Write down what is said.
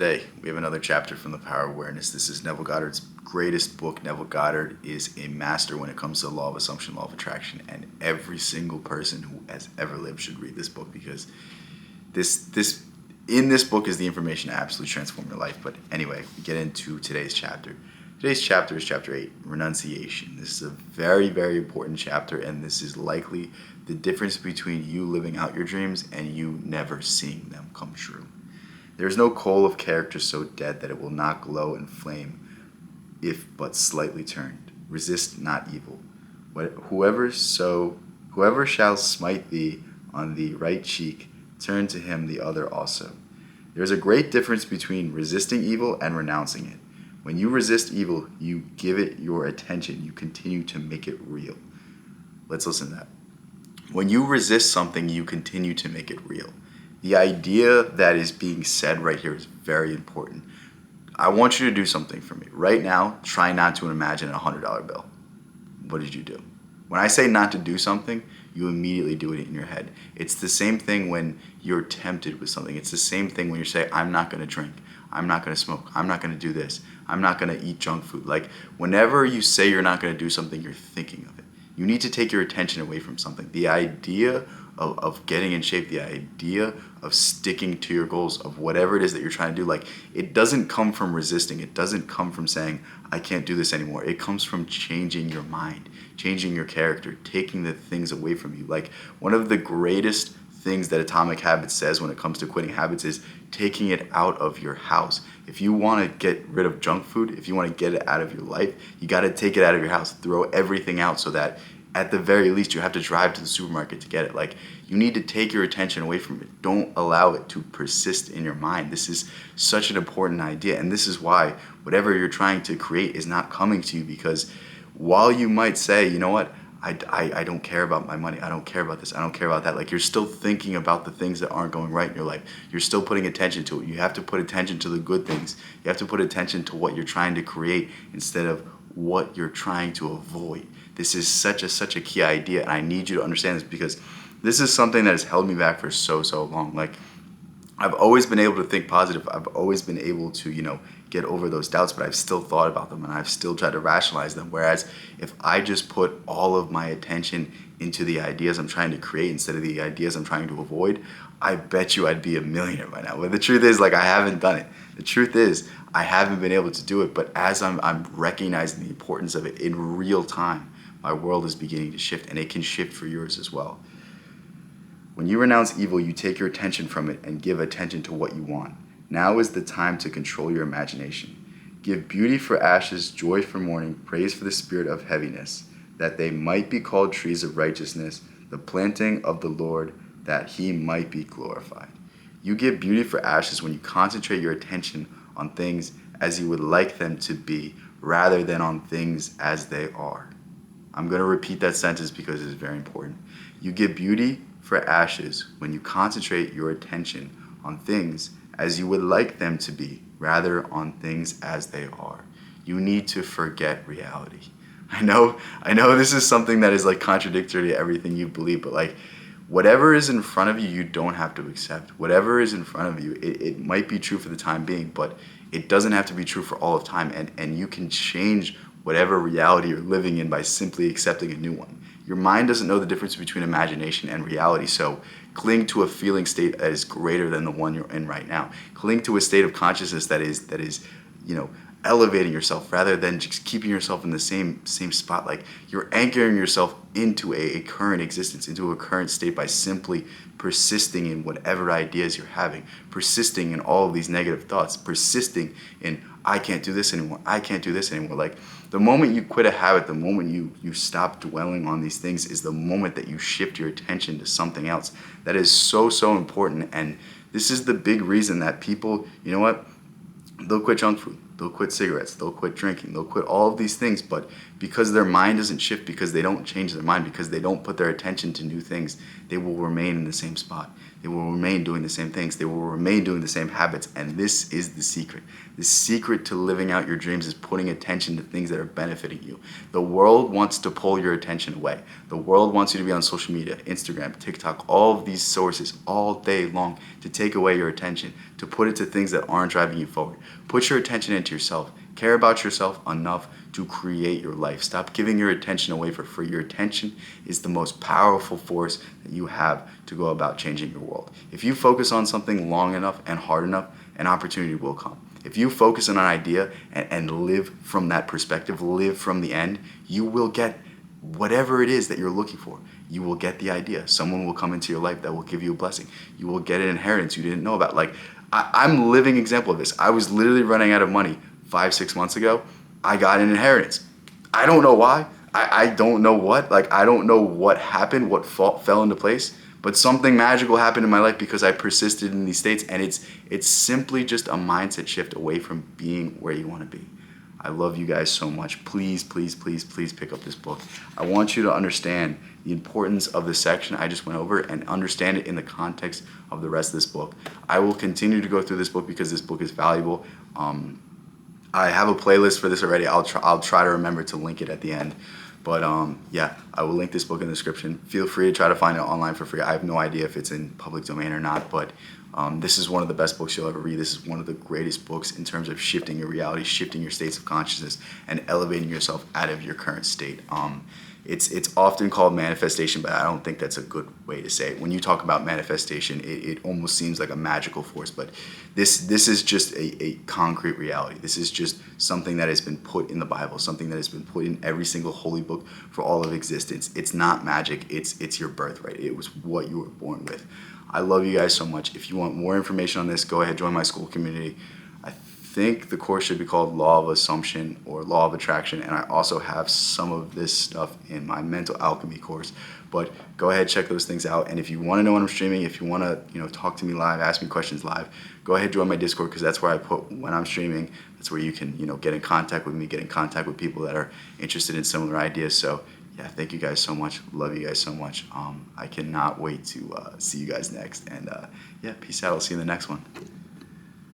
Today, we have another chapter from the Power of Awareness. This is Neville Goddard's greatest book. Neville Goddard is a master when it comes to the law of assumption, law of attraction, and every single person who has ever lived should read this book because in this book is the information to absolutely transform your life. But anyway, we get into today's chapter. Today's chapter is chapter 8, renunciation. This is a very, very important chapter, and this is likely the difference between you living out your dreams and you never seeing them come true. There is no coal of character so dead that it will not glow and flame if but slightly turned. Resist not evil. Whoever shall smite thee on the right cheek, turn to him the other also. There is a great difference between resisting evil and renouncing it. When you resist evil, you give it your attention. You continue to make it real. Let's listen to that. When you resist something, you continue to make it real. The idea that is being said right here is very important. I want you to do something for me. Right now, try not to imagine a $100 bill. What did you do? When I say not to do something, you immediately do it in your head. It's the same thing when you're tempted with something. It's the same thing when you say, I'm not going to drink. I'm not going to smoke. I'm not going to do this. I'm not going to eat junk food. Like, whenever you say you're not going to do something, you're thinking of it. You need to take your attention away from something. The idea of getting in shape, the idea of sticking to your goals, of whatever it is that you're trying to do, like, it doesn't come from resisting. It doesn't come from saying, I can't do this anymore. It comes from changing your mind, changing your character, taking the things away from you. Like, one of the greatest things that Atomic Habits says when it comes to quitting habits is taking it out of your house. If you want to get rid of junk food, if you want to get it out of your life, you got to take it out of your house, throw everything out so that at the very least you have to drive to the supermarket to get it. Like, you need to take your attention away from it. Don't allow it to persist in your mind. This is such an important idea, and this is why whatever you're trying to create is not coming to you, because while you might say, you know what, I don't care about my money, I don't care about this, I don't care about that, like, you're still thinking about the things that aren't going right in your life. You're still putting attention to it. You have to put attention to the good things. You have to put attention to what you're trying to create instead of what you're trying to avoid. This is such a key idea, and I need you to understand this because this is something that has held me back for so long. Like, I've always been able to think positive. I've always been able to, get over those doubts, but I've still thought about them and I've still tried to rationalize them. Whereas if I just put all of my attention into the ideas I'm trying to create instead of the ideas I'm trying to avoid, I bet you I'd be a millionaire by now. But the truth is, like, I haven't done it. The truth is, I haven't been able to do it. But as I'm recognizing the importance of it in real time, my world is beginning to shift, and it can shift for yours as well. When you renounce evil, you take your attention from it and give attention to what you want. Now is the time to control your imagination. Give beauty for ashes, joy for mourning, praise for the spirit of heaviness, that they might be called trees of righteousness, the planting of the Lord, that he might be glorified. You give beauty for ashes when you concentrate your attention on things as you would like them to be, rather than on things as they are. I'm going to repeat that sentence because it's very important. You give beauty for ashes when you concentrate your attention on things as you would like them to be, rather on things as they are. You need to forget reality. I know this is something that is like contradictory to everything you believe, but like, whatever is in front of you, you don't have to accept. Whatever is in front of you, it might be true for the time being, but it doesn't have to be true for all of time, and you can change whatever reality you're living in by simply accepting a new one. Your mind doesn't know the difference between imagination and reality, so cling to a feeling state that is greater than the one you're in right now. Cling to a state of consciousness that is elevating yourself rather than just keeping yourself in the same spot. Like, you're anchoring yourself into a current existence, into a current state by simply persisting in whatever ideas you're having, persisting in all of these negative thoughts, persisting in, I can't do this anymore, I can't do this anymore. Like, the moment you quit a habit, the moment you stop dwelling on these things is the moment that you shift your attention to something else. That is so important, and this is the big reason that people, you know what, they'll quit junk food, they'll quit cigarettes, they'll quit drinking, they'll quit all of these things, but because their mind doesn't shift, because they don't change their mind, because they don't put their attention to new things, they will remain in the same spot. They will remain doing the same things. They will remain doing the same habits, and this is the secret. The secret to living out your dreams is putting attention to things that are benefiting you. The world wants to pull your attention away. The world wants you to be on social media, Instagram, TikTok, all of these sources all day long to take away your attention, to put it to things that aren't driving you forward. Put your attention into yourself. Care about yourself enough to create your life. Stop giving your attention away for free. Your attention is the most powerful force that you have to go about changing your world. If you focus on something long enough and hard enough, an opportunity will come. If you focus on an idea and live from that perspective, live from the end, you will get whatever it is that you're looking for. You will get the idea. Someone will come into your life that will give you a blessing. You will get an inheritance you didn't know about. Like, I'm a living example of this. I was literally running out of money 5-6 months ago. I got an inheritance. I don't know why. I don't know what. Like, I don't know what happened, what fell into place. But something magical happened in my life because I persisted in these states. And it's simply just a mindset shift away from being where you want to be. I love you guys so much. Please, please, please, please pick up this book. I want you to understand the importance of the section I just went over and understand it in the context of the rest of this book. I will continue to go through this book because this book is valuable. I have a playlist for this already. I'll try to remember to link it at the end. But yeah, I will link this book in the description. Feel free to try to find it online for free. I have no idea if it's in public domain or not, but this is one of the best books you'll ever read. This is one of the greatest books in terms of shifting your reality, shifting your states of consciousness, and elevating yourself out of your current state. It's often called manifestation, but I don't think that's a good way to say it. When you talk about manifestation, it almost seems like a magical force, but this is just a concrete reality. This is just something that has been put in the Bible, something that has been put in every single holy book for all of existence. It's not magic. It's your birthright. It was what you were born with. I love you guys so much. If you want more information on this, go ahead, join my school community. I think the course should be called Law of Assumption or Law of Attraction, and I also have some of this stuff in my Mental Alchemy course. But go ahead, check those things out. And if you want to know when I'm streaming, if you want to talk to me live, ask me questions live, go ahead, join my Discord, because that's where I put when I'm streaming. That's where you can get in contact with me, get in contact with people that are interested in similar ideas. So yeah, thank you guys so much. Love you guys so much. I cannot wait to see you guys next. And yeah, peace out. I'll see you in the next one.